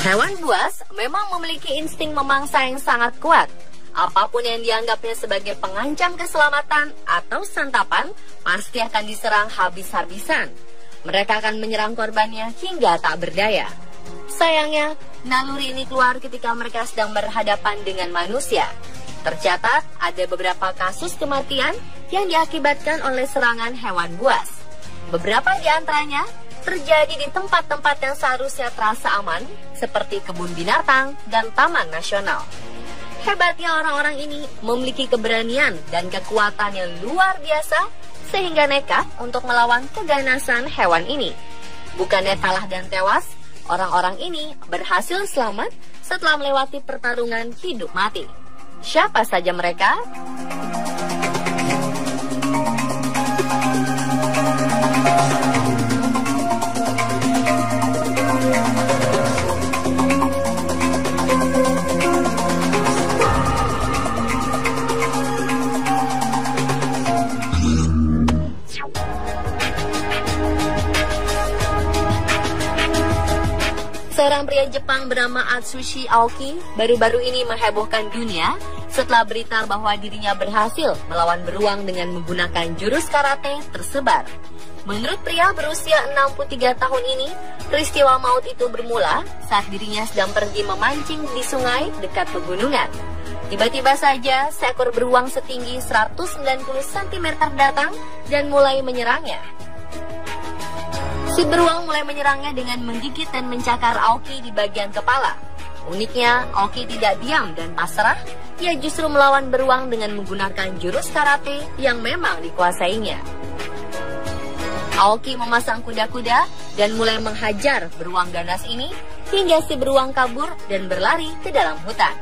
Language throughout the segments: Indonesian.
Hewan buas memang memiliki insting memangsa yang sangat kuat. Apapun yang dianggapnya sebagai pengancam keselamatan atau santapan pasti akan diserang habis-habisan. Mereka akan menyerang korbannya hingga tak berdaya. Sayangnya, naluri ini keluar ketika mereka sedang berhadapan dengan manusia. Tercatat ada beberapa kasus kematian yang diakibatkan oleh serangan hewan buas. Beberapa di antaranya terjadi di tempat-tempat yang seharusnya terasa aman, seperti kebun binatang dan taman nasional. Hebatnya orang-orang ini memiliki keberanian dan kekuatan yang luar biasa, sehingga nekat untuk melawan keganasan hewan ini. Bukannya kalah dan tewas, orang-orang ini berhasil selamat setelah melewati pertarungan hidup mati. Siapa saja mereka? Seorang pria Jepang bernama Atsushi Aoki baru-baru ini menghebohkan dunia setelah berita bahwa dirinya berhasil melawan beruang dengan menggunakan jurus karate tersebar. Menurut pria berusia 63 tahun ini, peristiwa maut itu bermula saat dirinya sedang pergi memancing di sungai dekat pegunungan. Tiba-tiba saja seekor beruang setinggi 190 cm datang dan mulai menyerangnya. Si beruang mulai menyerangnya dengan menggigit dan mencakar Aoki di bagian kepala. Uniknya, Aoki tidak diam dan pasrah. Ia justru melawan beruang dengan menggunakan jurus karate yang memang dikuasainya. Aoki memasang kuda-kuda dan mulai menghajar beruang ganas ini hingga si beruang kabur dan berlari ke dalam hutan.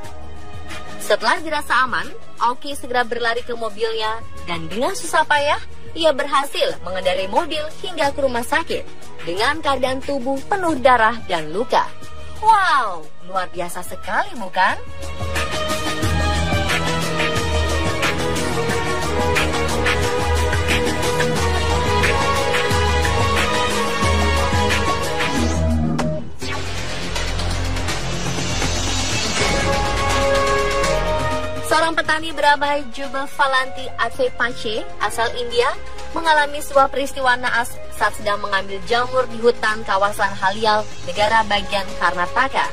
Setelah dirasa aman, Aoki segera berlari ke mobilnya dan dengan susah payah ia berhasil mengendarai mobil hingga ke rumah sakit dengan keadaan tubuh penuh darah dan luka. Wow, luar biasa sekali bukan? Seorang petani bernama Jubal Valanti Atsepache asal India mengalami sebuah peristiwa naas saat sedang mengambil jamur di hutan kawasan Halial, negara bagian Karnataka.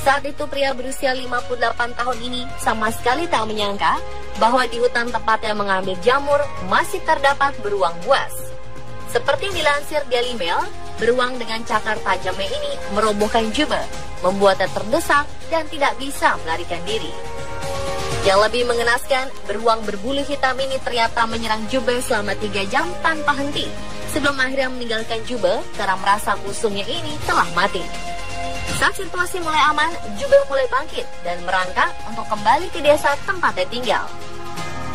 Saat itu pria berusia 58 tahun ini sama sekali tak menyangka bahwa di hutan tempatnya mengambil jamur masih terdapat beruang buas. Seperti dilansir Daily Mail, beruang dengan cakar tajamnya ini merobohkan Jubal, membuatnya terdesak dan tidak bisa melarikan diri. Yang lebih mengenaskan, beruang berbulu hitam ini ternyata menyerang Jubal selama 3 jam tanpa henti, sebelum akhirnya meninggalkan Jubal karena merasa musuhnya ini telah mati. Saat situasi mulai aman, Jubal mulai bangkit dan merangkak untuk kembali ke desa tempatnya tinggal.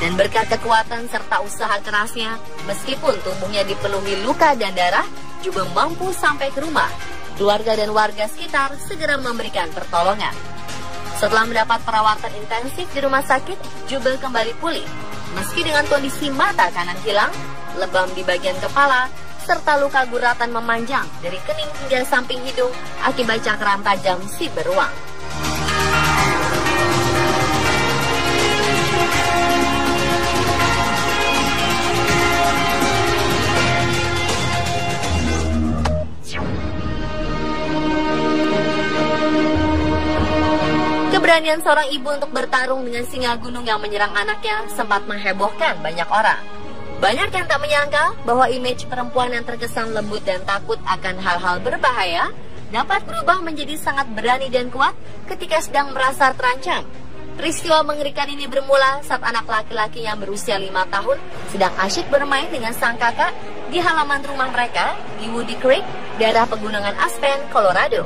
Dan berkat kekuatan serta usaha kerasnya, meskipun tubuhnya dipenuhi luka dan darah, Jubal mampu sampai ke rumah. Keluarga dan warga sekitar segera memberikan pertolongan. Setelah mendapat perawatan intensif di rumah sakit, Jubal kembali pulih. Meski dengan kondisi mata kanan hilang, lebam di bagian kepala, serta luka guratan memanjang dari kening hingga samping hidung akibat cakaran tajam si beruang. Keberanian seorang ibu untuk bertarung dengan singa gunung yang menyerang anaknya sempat menghebohkan banyak orang. Banyak yang tak menyangka bahwa image perempuan yang terkesan lembut dan takut akan hal-hal berbahaya dapat berubah menjadi sangat berani dan kuat ketika sedang merasa terancam. Peristiwa mengerikan ini bermula saat anak laki-laki yang berusia 5 tahun sedang asyik bermain dengan sang kakak di halaman rumah mereka di Woody Creek, daerah pegunungan Aspen, Colorado.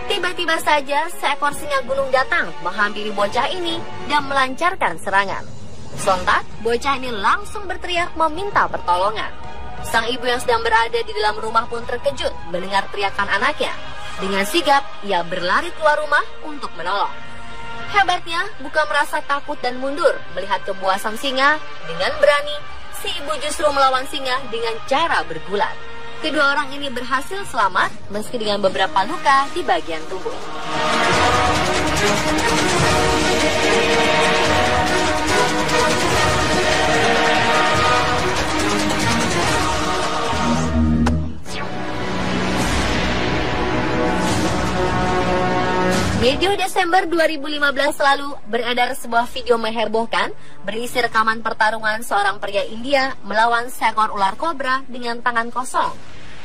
Tiba-tiba saja seekor singa gunung datang menghampiri bocah ini dan melancarkan serangan. Sontak, bocah ini langsung berteriak meminta pertolongan. Sang ibu yang sedang berada di dalam rumah pun terkejut mendengar teriakan anaknya. Dengan sigap, ia berlari keluar rumah untuk menolong. Hebatnya, bukan merasa takut dan mundur melihat kebuasan singa, dengan berani, si ibu justru melawan singa dengan cara bergulat. Kedua orang ini berhasil selamat meski dengan beberapa luka di bagian tubuh. Medio Desember 2015 lalu beredar sebuah video menghebohkan berisi rekaman pertarungan seorang pria India melawan seekor ular kobra dengan tangan kosong.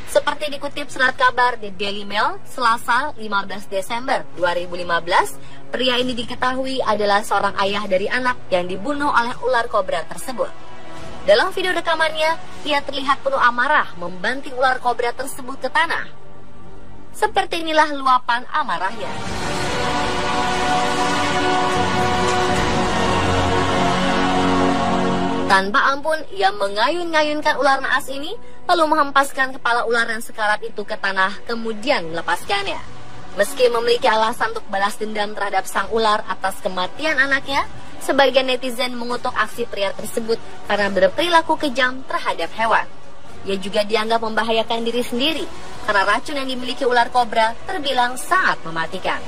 Seperti dikutip surat kabar di Daily Mail, Selasa 15 Desember 2015, pria ini diketahui adalah seorang ayah dari anak yang dibunuh oleh ular kobra tersebut. Dalam video rekamannya, ia terlihat penuh amarah membanting ular kobra tersebut ke tanah. Seperti inilah luapan amarahnya. Tanpa ampun, ia mengayun-ngayunkan ular naas ini, lalu menghempaskan kepala ular yang sekarat itu ke tanah, kemudian melepaskannya. Meski memiliki alasan untuk balas dendam terhadap sang ular atas kematian anaknya, sebagian netizen mengutuk aksi pria tersebut karena berperilaku kejam terhadap hewan. Ia juga dianggap membahayakan diri sendiri, karena racun yang dimiliki ular kobra terbilang sangat mematikan.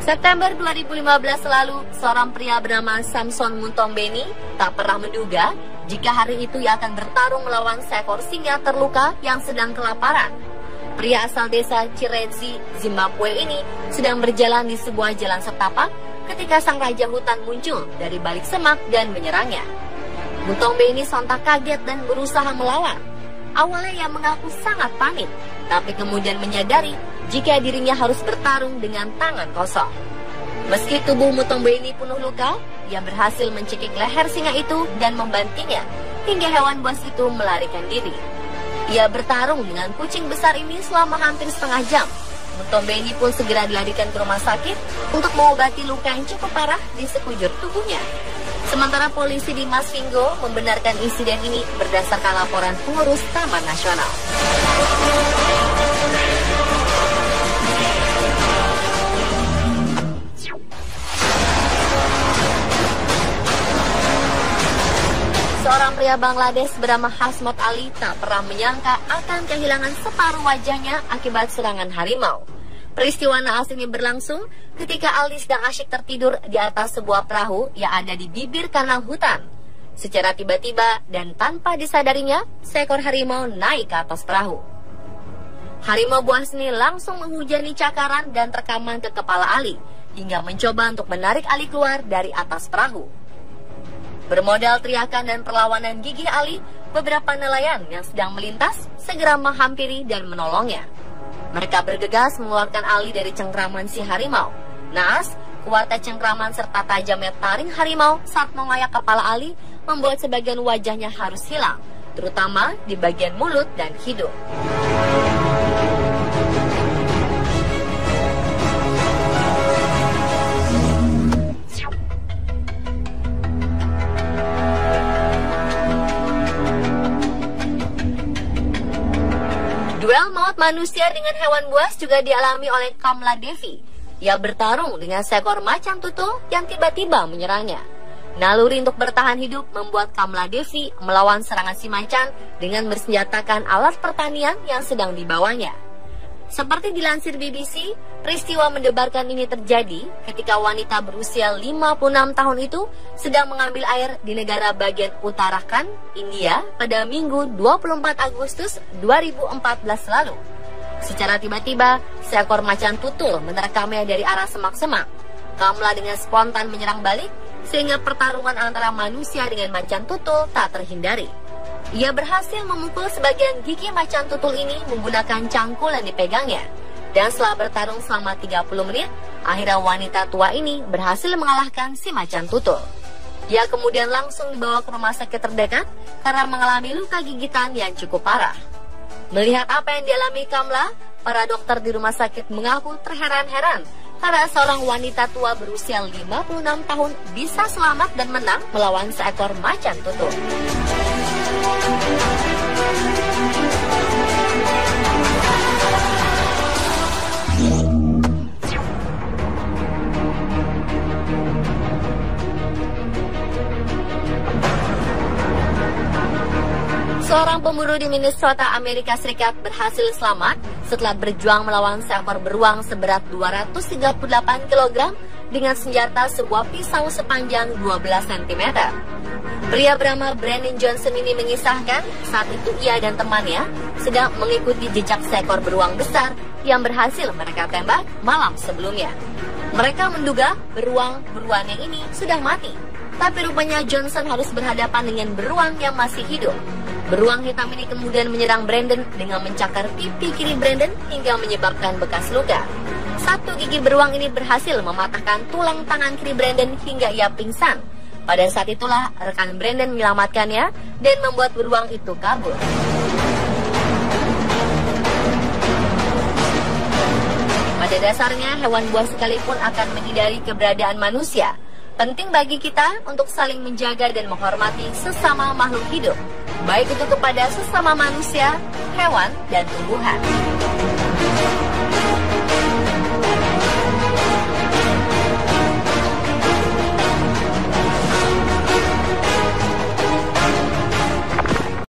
September 2015 lalu, seorang pria bernama Samson Muntombeni tak pernah menduga jika hari itu ia akan bertarung melawan seekor singa terluka yang sedang kelaparan. Pria asal desa Chiredzi, Zimbabwe ini sedang berjalan di sebuah jalan setapak ketika sang raja hutan muncul dari balik semak dan menyerangnya. Muntombeni sontak kaget dan berusaha melawan. Awalnya ia mengaku sangat panik, tapi kemudian menyadari jika dirinya harus bertarung dengan tangan kosong. Meski tubuh Muntombeni penuh luka, ia berhasil mencekik leher singa itu dan membantingnya hingga hewan buas itu melarikan diri. Ia bertarung dengan kucing besar ini selama hampir setengah jam. Muntombeni pun segera dilarikan ke rumah sakit untuk mengobati luka yang cukup parah di sekujur tubuhnya. Sementara polisi di Masvingo membenarkan insiden ini berdasarkan laporan pengurus Taman Nasional. Seorang pria Bangladesh bernama Hasmot Ali tak pernah menyangka akan kehilangan separuh wajahnya akibat serangan harimau. Peristiwa naas ini berlangsung ketika Ali sedang asyik tertidur di atas sebuah perahu yang ada di bibir kanal hutan. Secara tiba-tiba dan tanpa disadarinya, seekor harimau naik ke atas perahu. Harimau buas ini langsung menghujani cakaran dan rekaman ke kepala Ali, hingga mencoba untuk menarik Ali keluar dari atas perahu. Bermodal teriakan dan perlawanan gigih Ali, beberapa nelayan yang sedang melintas segera menghampiri dan menolongnya. Mereka bergegas mengeluarkan Ali dari cengkraman si harimau. Naas, kuatnya cengkraman serta tajamnya taring harimau saat mengayak kepala Ali membuat sebagian wajahnya harus hilang, terutama di bagian mulut dan hidung. Duel maut manusia dengan hewan buas juga dialami oleh Kamla Devi. Ia bertarung dengan seekor macan tutul yang tiba-tiba menyerangnya. Naluri untuk bertahan hidup membuat Kamla Devi melawan serangan si macan dengan bersenjatakan alat pertanian yang sedang dibawanya. Seperti dilansir BBC, peristiwa mendebarkan ini terjadi ketika wanita berusia 56 tahun itu sedang mengambil air di negara bagian Uttarakhand, India pada Minggu 24 Agustus 2014 lalu. Secara tiba-tiba, seekor macan tutul menerkamnya dari arah semak-semak. Kamla dengan spontan menyerang balik, sehingga pertarungan antara manusia dengan macan tutul tak terhindari. Ia berhasil memukul sebagian gigi macan tutul ini menggunakan cangkul yang dipegangnya. Dan setelah bertarung selama 30 menit, akhirnya wanita tua ini berhasil mengalahkan si macan tutul. Ia kemudian langsung dibawa ke rumah sakit terdekat karena mengalami luka gigitan yang cukup parah. Melihat apa yang dialami Kamla, para dokter di rumah sakit mengaku terheran-heran karena seorang wanita tua berusia 56 tahun bisa selamat dan menang melawan seekor macan tutul. Seorang pemburu di Minnesota, Amerika Serikat berhasil selamat setelah berjuang melawan seekor beruang seberat 238 kg dengan senjata sebuah pisau sepanjang 12 cm. Pria bernama Brandon Johnson ini mengisahkan saat itu ia dan temannya sedang mengikuti jejak seekor beruang besar yang berhasil mereka tembak malam sebelumnya. Mereka menduga beruang-beruannya ini sudah mati, tapi rupanya Johnson harus berhadapan dengan beruang yang masih hidup. Beruang hitam ini kemudian menyerang Brandon dengan mencakar pipi kiri Brandon hingga menyebabkan bekas luka. Satu gigi beruang ini berhasil mematahkan tulang tangan kiri Brandon hingga ia pingsan. Pada saat itulah rekan Brandon menyelamatkannya dan membuat beruang itu kabur. Pada dasarnya, hewan buas sekalipun akan menghindari keberadaan manusia. Penting bagi kita untuk saling menjaga dan menghormati sesama makhluk hidup, baik itu kepada sesama manusia, hewan, dan tumbuhan.